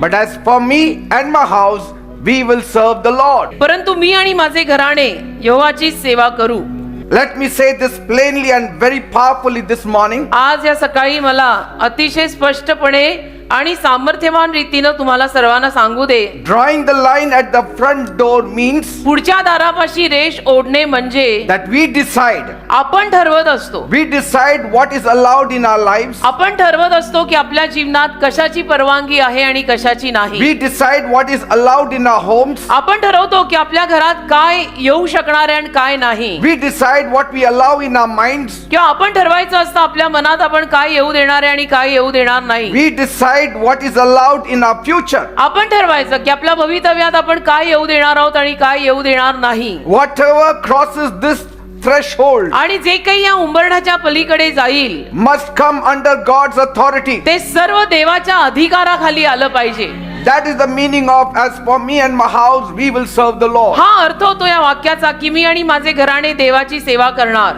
But as for me and my house, we will serve the Lord. परंतु मी आणि माझे घराणे यहोवाची सेवा करू. Let me say this plainly and very powerfully this morning. आज या सकाळी मला अतिशय स्पष्टपणे आणि सामर्थ्यवान रीतीने तुम्हाला सर्वांना सांगू दे. Drawing the line at the front door means पुढच्या दारापाशी रेष ओढणे म्हणजे that we decide आपण ठरवत असतो. We decide what is allowed in our lives. आपण ठरवत असतो की आपल्या जीवनात कशाची परवानगी आहे आणि कशाची नाही. We decide what is allowed in our homes. आपण ठरवतो की आपल्या घरात काय येऊ शकणार आहे आणि काय नाही. We decide what we allow in our minds. किंवा आपण ठरवायचं असतं आपल्या मनात आपण काय येऊ देणार आहे आणि काय येऊ देणार नाही. We decide what is allowed in our future. आपण ठरवायचं की आपल्या भवितव्यात आपण काय येऊ देणार आहोत आणि काय येऊ देणार नाही. Whatever crosses this threshold आणि जे काही या उंबरठ्याच्या पलीकडे जाईल must come under God's authority. ते सर्व देवाच्या अधिकाराखाली आलं पाहिजे. That is the meaning of as for me and my house we will serve the Lord. हा अर्थ होतो या वाक्याचा की मी आणि माझे घराणे देवाची सेवा करणार.